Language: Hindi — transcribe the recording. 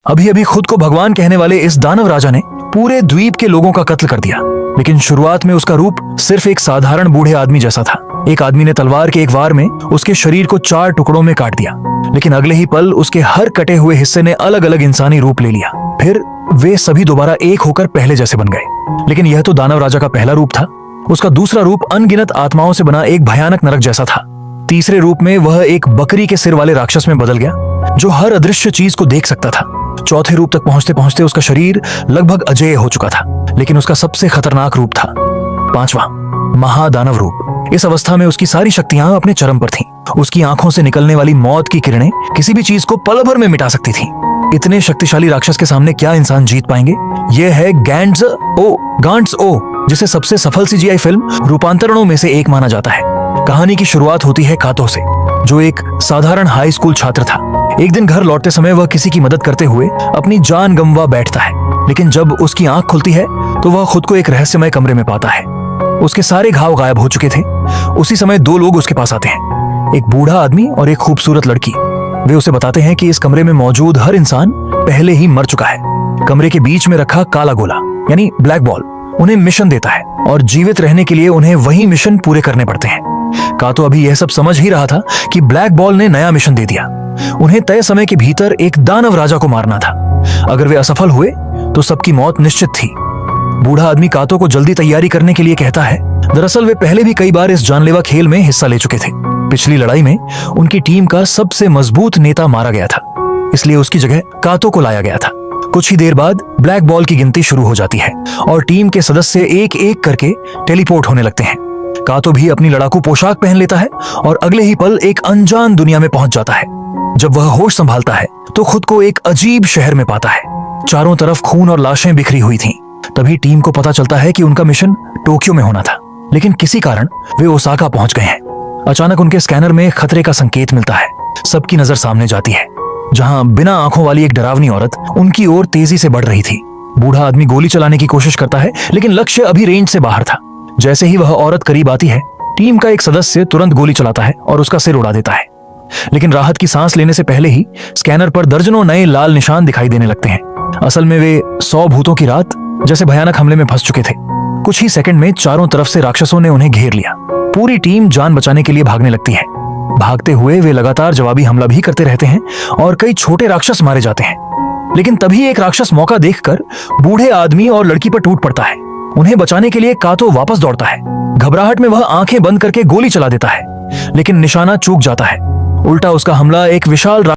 अभी अभी खुद को भगवान कहने वाले इस दानव राजा ने पूरे द्वीप के लोगों का कत्ल कर दिया। लेकिन शुरुआत में उसका रूप सिर्फ एक साधारण बूढ़े आदमी जैसा था। एक आदमी ने तलवार के एक वार में उसके शरीर को 4 टुकड़ों में काट दिया, लेकिन अगले ही पल उसके हर कटे हुए हिस्से ने अलग अलग इंसानी रूप ले लिया। फिर वे सभी दोबारा एक होकर पहले जैसे बन गए। लेकिन यह तो दानव राजा का पहला रूप था। उसका दूसरा रूप अनगिनत आत्माओं से बना एक भयानक नरक जैसा था। तीसरे रूप में वह एक बकरी के सिर वाले राक्षस में बदल गया, जो हर अदृश्य चीज को देख सकता था। चौथे रूप तक पहुंचते पहुंचते उसका शरीर लगभग अजेय हो चुका था, लेकिन उसका सबसे खतरनाक रूप था 5वां, महादानव रूप। इस अवस्था में उसकी सारी शक्तियां अपने चरम पर थीं। उसकी आंखों से निकलने वाली मौत की किरणें किसी भी चीज को पल भर में मिटा सकती थीं। इतने शक्तिशाली राक्षस के सामने क्या इंसान जीत पाएंगे? यह है गांट्स ओ, जिसे सबसे सफल सीजीआई फिल्म रूपांतरणों में से एक माना जाता है। कहानी की शुरुआत होती है कातो से, जो एक साधारण हाई स्कूल छात्र था। एक दिन घर लौटते समय वह किसी की मदद करते हुए अपनी जान गंवा बैठता है, लेकिन जब उसकी आंख खुलती है तो वह खुद को एक रहस्यमय कमरे में पाता है। उसके सारे घाव गायब हो चुके थे। उसी समय 2 लोग उसके पास आते हैं, एक बूढ़ा आदमी और एक खूबसूरत लड़की। वे उसे बताते हैं कि इस कमरे में मौजूद हर इंसान पहले ही मर चुका है। कमरे के बीच में रखा काला गोला यानी ब्लैक बॉल उन्हें मिशन देता है, और जीवित रहने के लिए उन्हें वही मिशन पूरे करने पड़ते हैं। कातो अभी यह सब समझ ही रहा था कि ब्लैक बॉल ने नया मिशन दे दिया। उन्हें तय समय के भीतर एक दानव राजा को मारना था। अगर वे असफल हुए तो सबकी मौत निश्चित थी। बूढ़ा आदमी कातो को जल्दी तैयारी करने के लिए कहता है। दरअसल वे पहले भी कई बार इस जानलेवा खेल में हिस्सा ले चुके थे। पिछली लड़ाई में उनकी टीम का सबसे मजबूत नेता मारा गया था, इसलिए उसकी जगह कातो को लाया गया था। कुछ ही देर बाद ब्लैक बॉल की गिनती शुरू हो जाती है और टीम के सदस्य एक एक करके टेलीपोर्ट होने लगते हैं। कातो भी अपनी लड़ाकू पोशाक पहन लेता है और अगले ही पल एक अनजान दुनिया में पहुंच जाता है। जब वह होश संभालता है तो खुद को एक अजीब शहर में पाता है। चारों तरफ खून और लाशें बिखरी हुई थीं। तभी टीम को पता चलता है कि उनका मिशन टोक्यो में होना था, लेकिन किसी कारण वे ओसाका पहुंच गए हैं। अचानक उनके स्कैनर में खतरे का संकेत मिलता है। सबकी नजर सामने जाती है, जहां बिना आंखों वाली एक डरावनी औरत उनकी ओर तेजी से बढ़ रही थी। बूढ़ा आदमी गोली चलाने की कोशिश करता है, लेकिन लक्ष्य अभी रेंज से बाहर था। जैसे ही वह औरत करीब आती है, टीम का एक सदस्य तुरंत गोली चलाता है और उसका सिर उड़ा देता है। लेकिन राहत की सांस लेने से पहले ही स्कैनर पर दर्जनों नए लाल निशान दिखाई देने लगते हैं। असल में वे 100 भूतों की रात जैसे भयानक हमले में फंस चुके थे। कुछ ही सेकंड में चारों तरफ से राक्षसों ने उन्हें घेर लिया। पूरी टीम जान बचाने के लिए भागने लगती है। भागते हुए वे लगातार जवाबी हमला भी करते रहते हैं और कई छोटे राक्षस मारे जाते हैं। लेकिन तभी एक राक्षस मौका देखकर बूढ़े आदमी और लड़की पर टूट पड़ता है। उन्हें बचाने के लिए कातो वापस दौड़ता है। घबराहट में वह आंखें बंद करके गोली चला देता है, लेकिन निशाना चूक जाता है। उल्टा उसका हमला एक विशाल